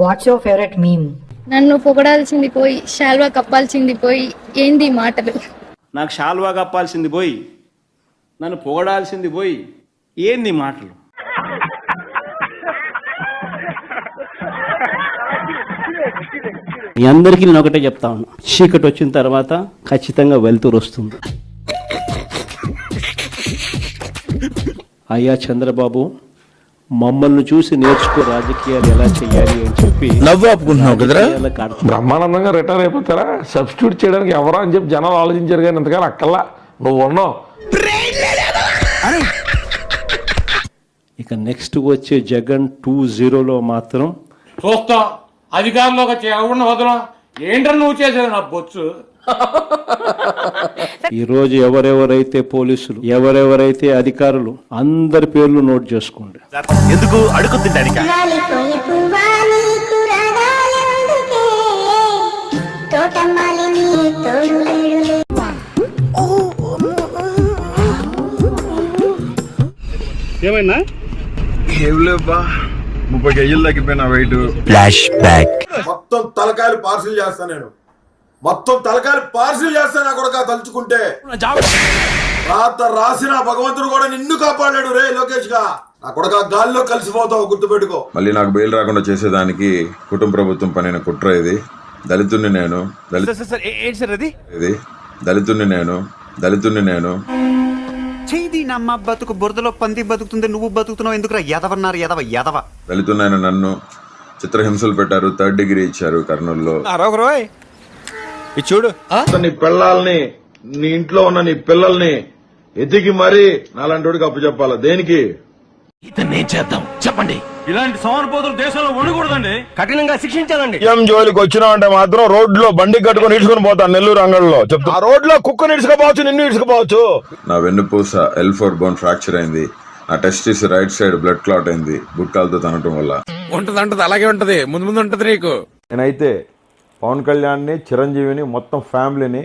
What's your favourite meme? నన్ను పొగడాల్సింది పోయి శాల్వా కప్పాల్సింది పోయి ఏంది మాటలు. నాకు శాల్వా కప్పాల్సింది పోయి నన్ను పొగడాల్సింది పోయి ఏంది మాటలు. మీ అందరికీ నేను ఒకటే చెప్తా ఉన్నా, చీకటి వచ్చిన తర్వాత ఖచ్చితంగా వెలుతురు వస్తుంది. అయ్యా చంద్రబాబు, మమ్మల్ని చూసి నేర్చుకో రాజకీయాలు ఎలా చేయాలి అని చెప్పి నవ్వు ఆపుకుంటున్నావు కదరా. బ్రహ్మానందంగా రిటైర్ అయిపోతారా, సబ్స్టిట్యూట్ చేయడానికి ఎవరా అని చెప్పి జనాలు ఆలోచించారు. కానీ ఇంతకాలం అక్కల్లా నువ్వు ఉన్నావు. ఇక నెక్స్ట్ వచ్చే జగన్ 2.0లో మాత్రం చూస్తాం. అధికారంలోకి వచ్చి ఎవరిని వదలం. ఏంటని నువ్వు చేసేది నా బొచ్చు. ఈరోజు ఎవరెవరైతే పోలీసులు, ఎవరెవరైతే అధికారులు, అందరి పేర్లు నోట్ చేసుకోండి. ఎందుకు అడుగుతుంటానిక? ఏమైనా ఏం లేబ్బా, 30 కేజీలు తగ్గిపోయినా వెయిట్. Flash back. మొత్తం తలకాయలు పార్సిల్ చేస్తా నేను. మొత్తం తలకాయలు పార్సిల్ చేస్తాను. నా కొడుక తలుచుకుంటే రాత రాసిన భగవంతుడు కూడా నిన్ను కాపాడాడు రే లోకేష్ గా. నా కొడుక గాల్లో కలిసిపోతావు, గుర్తుపెట్టుకో. మళ్ళీ నాకు బెయిల్ రాకుండా చేసేదానికి కుటుంబ ప్రభుత్వం పనిన కుట్ర ఇది. దళితుణ్ణి నేను, దళితుణ్ణి నేను చేది నమ్మ బతుకు బురదలో పంది బతుకుతుంది, నువ్వు బతుకుతున్నావు ఎందుకురా ఎదవన్నారు ఎదవ. దళితున్నైన నన్ను చిత్రహింసలు పెట్టారు, 3rd డిగ్రీ ఇచ్చారు కర్నూలులో. చూడు, నీ పిల్లల్ని, నీ ఇంట్లో ఉన్న నీ పిల్లల్ని ఎతికి మరీ నాలాంటి అప్పు చెప్పాలా? దేనికి? ఇతన్నేం చేద్దాం చెప్పండి. ఇలాంటి సోమరిపోతులు దేశంలో ఉండకూడదండి. కఠినంగా శిక్షించాలండి. ఏం జోలికి వచ్చినావంటే మాత్రం రోడ్లో బండి కట్టుకుని ఇడ్చుకుని పోతాను. నెల్లూరు అంగడిలో చెప్తా, ఆ రోడ్లో కుక్కని ఇడ్చుకోపోవచ్చు, నిన్ను ఇడ్చుకోపోవచ్చు. నా వెన్నుపూస L4 బోన్ ఫ్రాక్చర్ అయింది. నా testis right side blood clot అయింది గుట్కాలతో తనటం వల్ల. ఉంటది అలాగే ఉంటది, ముందు ఉంటది నీకు. నేనైతే పవన్ కళ్యాణ్ని, చిరంజీవిని, మొత్తం ఫ్యామిలీని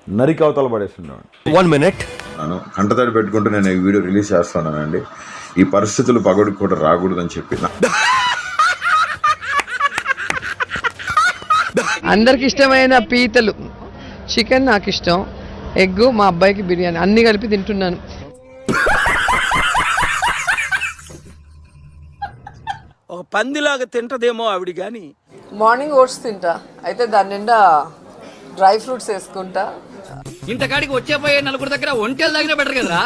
నరికి అవతల పడేస్తున్నాను. 1 minute. నేను కంటతడి పెట్టుకుంటూ నేను ఈ వీడియో రిలీజ్ చేస్తున్నానండి. ఈ పరిస్థితులు పగడికి కూడా రాకూడదని చెప్పి. అందరికి ఇష్టమైన పీతలు చికెన్ నాకు ఇష్టం, ఎగ్ మా అబ్బాయికి బిర్యానీ, అన్ని కలిపి తింటున్నాను. ఒక పందిలాగా తింటదేమో ఆవిడ గాని. మార్నింగ్ ఓట్స్ తింటా, అయితే దాని నిండా డ్రై ఫ్రూట్స్ వేసుకుంటా. ఇంతకాడికి వచ్చే పోయే నలుగురు దగ్గర ఒంటెలు తాగినా బెటర్ కదా.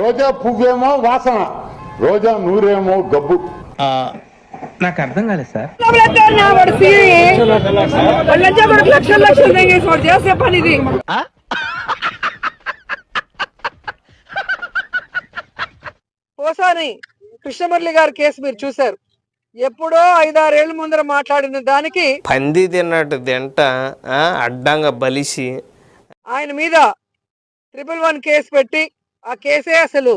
రోజా పువ్వేమో వాసన, రోజా నూరేమో గబ్బు. నాకు అర్థం కాలేదు సార్. ఓసారి కృష్ణమురళి గారి కేసు మీరు చూశారు. ఎప్పుడో 5-6 ఏళ్ల ముందర మాట్లాడిన దానికి పంది తిన్నట్టు తింట అడ్డంగా బలిసి ఆయన మీద 111 కేసు పెట్టి ఆ కేసే అసలు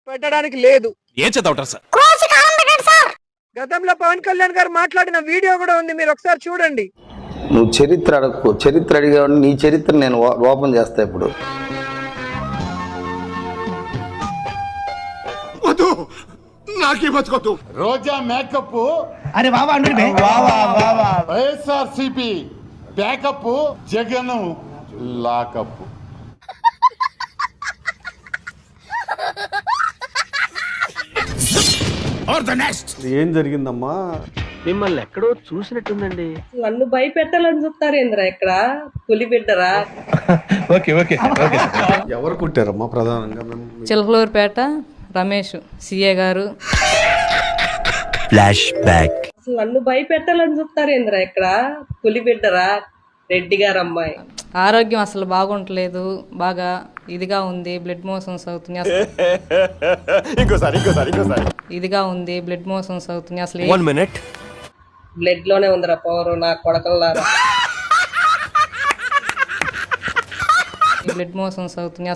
పెట్టడానికి లేదు. ఏం చదవటారు సార్? గతంలో పవన్ కళ్యాణ్ గారు మాట్లాడిన వీడియో కూడా ఉంది, మీరు ఒకసారి చూడండి. నువ్వు చరిత్ర అడగకు, చరిత్ర అడిగా నీ చరిత్ర నేను ఓపెన్ చేస్తా ఇప్పుడు. Roja makeup, YSRCP pack up, Jagan lockup. ఏం జరిగిందమ్మా? మిమ్మల్ని ఎక్కడో చూసినట్టుందండి. నన్ను భయపెట్టాలని చూస్తారేంద్రా, ఇక్కడ పులి బిడ్డరా. ఎవరు కుట్టారమ్మా ప్రధానంగా? చిలకలూరుపేట రమేష్ సిఏ గారు. Flash back. నన్ను భయపెట్టాలని చూస్తారేంద్రా, ఇక్కడ పులి బిడ్డరా, రెడ్డి గారు అమ్మాయి. ఆరోగ్యం అసలు బాగుంటలేదు, బాగా ఇదిగా ఉంది, బ్లడ్ మోషన్స్ అవుతుంది. ఇదిగా ఉంది, బ్లడ్ మోషన్స్ అవుతుంది. అసలు 1 minute. బ్లడ్ లోనే ఉందిరా పవర్, నా కొడకల్లారా. బ్లడ్ మోషన్స్ అవుతుంది.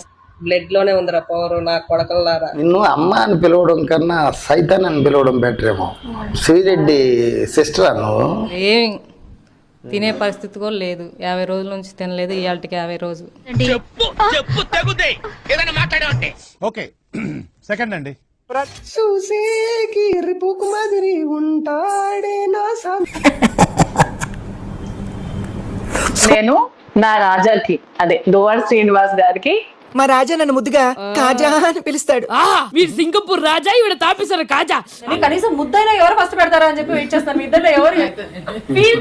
బ్లడ్ లోనే ఉందిరా పవర్, నా కొడకల్లారా. నిన్ను అమ్మ అని పిలవడం కన్నా సైతాన్ అని పిలవడం బెటర్ ఏమో. శ్రీరెడ్డి సిస్టర్ నువ్వు. ఏం తినే పరిస్థితి కూడా లేదు, 50 రోజుల నుంచి తినలేదు, ఇవాళకి 50 రోజులు. ఓకే సెకండ్ అండి. నేను నా రాజాకి అదే దువ్వాడ శ్రీనివాస్ గారికి మా రాజా నన్ను ముద్దుగా కాజా అని పిలుస్తాడు. వీడు సింగపూర్ రాజా ఈవిడ తాపిస్తారు కాజా. కనీసం ముద్దైనా ఎవరు ఫస్ట్ పెడతారా అని చెప్పి వెయిట్ చేస్తాను. మీ ఇద్దరు ఎవరు ఫీల్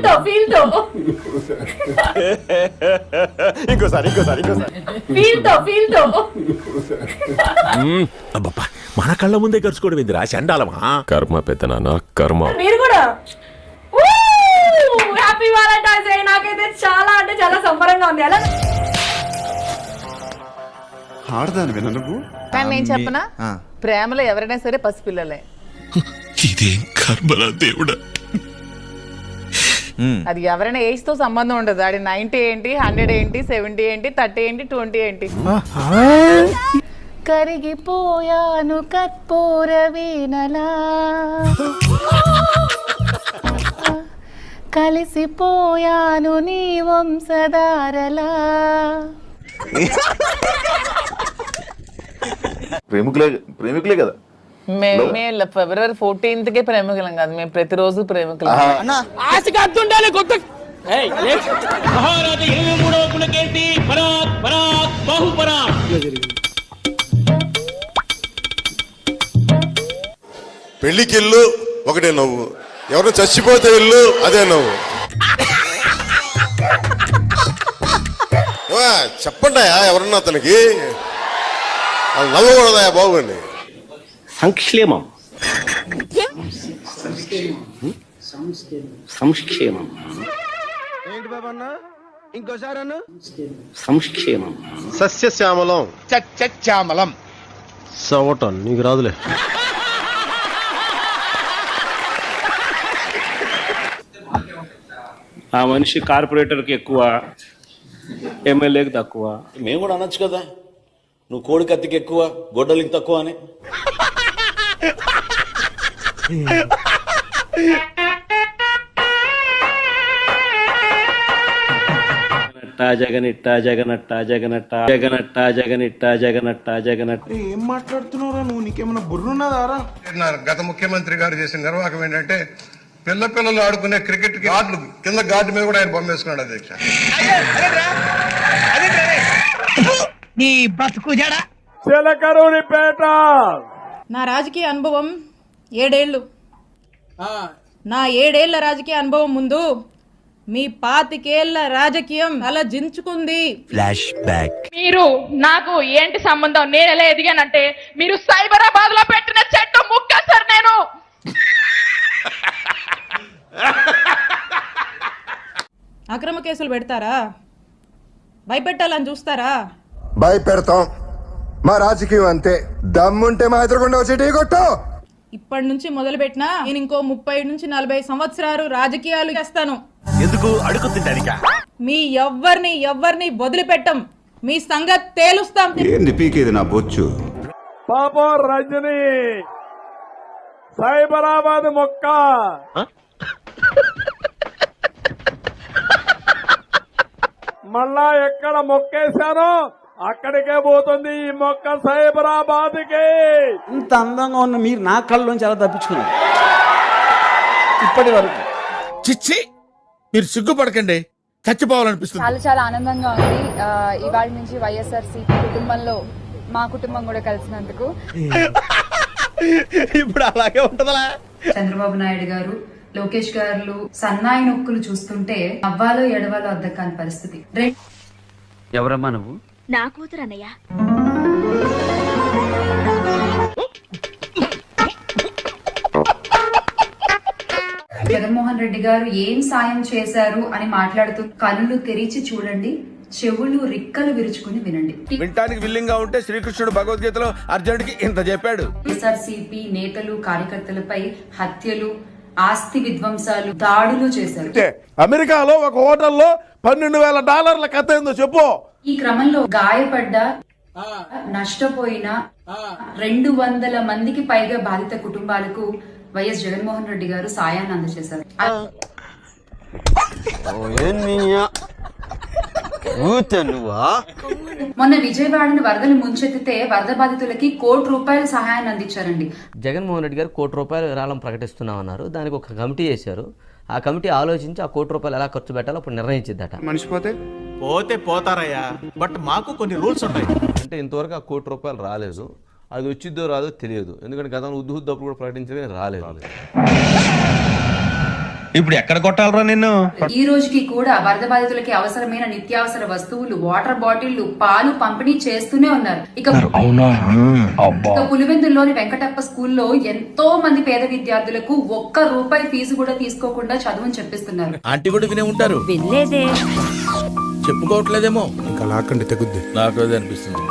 తో అబ్బబ్బా మన కళ్ళ ముందే ఖర్చుకోవడం ఏందిరా చండాలమా. కర్మ పెద్దనా కర్మ. మీరు కూడా హ్యాపీ వాలంటైన్స్ డే. నాకైతే చాలా అంటే చాలా సంబరంగా ఉంది. అలా ఆడదానివేనా నువ్వు? కానీ నేను చెప్పనా, ప్రేమలో ఎవరైనా సరే పసిపిల్లలే. ఇదేం కర్మలా దేవుడా. అది ఎవరైనా ఏజ్ తో సంబంధం ఉండదు. అది 90 ఏంటి, 100 ఏంటి, 70 ఏంటి, 30 ఏంటి, 20 ఏంటి. కరిగిపోయాను కర్పూర వీణలా, కలిసిపోయాను నీ వంశధారలా. ప్రేమికులే కదా. మేమే ఫిబ్రవరి 14th ప్రేమికులం కాదు, మేము ప్రతిరోజు ప్రేమికులం. ఆశగా అద్దుండాలి కొత్త మహారాజా 23వ పులకేంటి పరాక్ పరాక్ బాహుపరాక్. పెళ్లికి ఇల్లు ఒకటే నవ్వు, ఎవరు చచ్చిపోతే ఇల్లు అదే నవ్వు. చెప్పండి ఎవరన్నా అతనికి నవ్వకూడదా బాబుని. సంక్షేమం సంక్షేమం సంక్షేమం సస్యశ్యామలం శ్యామలం సవటం నీకు రాదులే. ఆ మనిషి కార్పొరేటర్కి ఎక్కువ, ఎమ్మెల్యేకి తక్కువ. మేము కూడా అనొచ్చు కదా, నువ్వు కోడి కత్తికి ఎక్కువ గొడ్డలికి తక్కువ అని. జగనట్ట జగనట్ట జగనట్ట జగనట్ట జగనట్ట జగనట్ట జగనట్ట. ఏం మాట్లాడుతున్నారా నువ్వు? నీకేమైనా బుర్రున్నదారా? గత ముఖ్యమంత్రి గారు చేసిన నిర్వాహకం ఏంటంటే పిల్లలు ఆడుకునే క్రికెట్ గార్డులు కింద గార్డు మీద కూడా ఆయన బొమ్మ వేసుకున్నాడు అధ్యక్ష. నా రాజకీయ అనుభవం 7 ఏళ్ళు. నా 7 ఏళ్ల రాజకీయ అనుభవం ముందు మీ 25 ఏళ్ల రాజకీయం అలా జించుకుంది. Flash back. మీరు నాకు ఏంటి సంబంధం? నేను ఎలా ఎదిగానంటే మీరు సైబరాబాద్ లో పెట్టిన చెట్టు ముక్క సార్. నేను అక్రమ కేసులు పెడతారా? భయపెట్టాలని చూస్తారా? భయపెడతాం. మా రాజకీయం అంతే. దమ్ముంటే మా ఎదురుకుండా వచ్చి టీ కొట్టు. ఇప్పటి నుంచి మొదలు పెట్టినా నేను ఇంకో 30 నుంచి 40 సంవత్సరాలు రాజకీయాలు చేస్తాను. ఎందుకు అడుగు తింటానికా? మీ ఎవ్వరిని వదిలిపెట్టం. మీ సంగతి తేలుస్తాం. ఏంది పీకేది నా బొచ్చు? పాప రజని సైబరాబాద్ మొక్క మళ్ళా ఎక్కడ మొక్కేశానో అక్కడికే పోతుంది ఈ మొక్క, సైబరాబాద్కి. ఇంత అందంగా ఉన్న మీరు నా కళ్ళలోంచి ఎలా తప్పించుకున్నారు ఇప్పటి వరకు? చిచ్చి మీరు సిగ్గుపడకండి, చచ్చిపోవాలనిపిస్తుంది. చాలా ఆనందంగా ఉంది. ఇవాళ నుంచి వైఎస్ఆర్సీపీ కుటుంబంలో మా కుటుంబం కూడా కలిసినందుకు. ఇప్పుడు అలాగే ఉంటదా? చంద్రబాబు నాయుడు గారు, లోకేష్ గారు సన్నాయి నొక్కులు చూస్తుంటే అవ్వాలో ఎడవాలో అర్థం కాని పరిస్థితి. ఎవరమ్మా నువ్వు? నా కూతురు అన్నయ్య. జగన్మోహన్ రెడ్డి గారు ఏం సాయం చేశారు అని మాట్లాడుతూ కళ్ళు తెరిచి చూడండి, చెవులు రిక్కలు విరుచుకుని వినండి. వినటానికి విల్లింగ్ గా ఉంటే శ్రీకృష్ణుడు భగవద్గీతలో అర్జునుడికి ఇంత చెప్పాడు. వైఎస్ఆర్సీపీ నేతలు కార్యకర్తలపై హత్యలు, ఆస్తి విధ్వంసాలు, దాడులు చేశారు. అమెరికాలో ఒక హోటల్లో $12,000 కథ ఏందో చెప్పు. ఈ క్రమంలో గాయపడ్డ, నష్టపోయిన 200 మందికి పైగా బాధిత కుటుంబాలకు వైఎస్ జగన్మోహన్ రెడ్డి గారు సాయాన్ని అందజేశారు. మొన్న విజయవాడని వరదలు ముంచెత్తితే వరద బాధితులకి ₹1,00,00,000 సహాయాన్ని అందించారండి. జగన్మోహన్ రెడ్డి గారు ₹1,00,00,000 విరాళం ప్రకటిస్తున్నామన్నారు. దానికి ఒక కమిటీ చేశారు. ఆ కమిటీ ఆలోచించి ఆ ₹1,00,00,000 ఎలా ఖర్చు పెట్టాలో అప్పుడు నిర్ణయించిద్దట. పోతే పోతారయ్యా, బట్ మాకు కొన్ని రూల్స్ ఉంటాయి. అంటే ఇంతవరకు ఆ ₹1,00,00,000 రాలేదు. అది వచ్చిద్దో రాదో తెలియదు. ఎందుకంటే గతంలో ఉద్దుహుద్దప్పుడు కూడా ప్రకటించగా రాలేదు. ఇప్పుడు ఎక్కడ కొట్టాలరా నిన్ను? ఈ రోజుకి కూడా వరద బాధితులకి అవసరమైన నిత్యావసర వస్తువులు, వాటర్ బాటిళ్లు, పాలు పంపిణీ చేస్తూనే ఉన్నారు. ఇక పులివెందుల్లోని వెంకటప్ప స్కూల్లో ఎంతో మంది పేద విద్యార్థులకు ₹1 ఫీజు కూడా తీసుకోకుండా చదువుని చెప్పిస్తున్నారు. ఆంటీ కూడా వినే ఉంటారు. చెప్పుకోవట్లేదేమో. ఇంకా లాక్కండి తెగుద్ది. నాకు అదే అనిపిస్తుంది.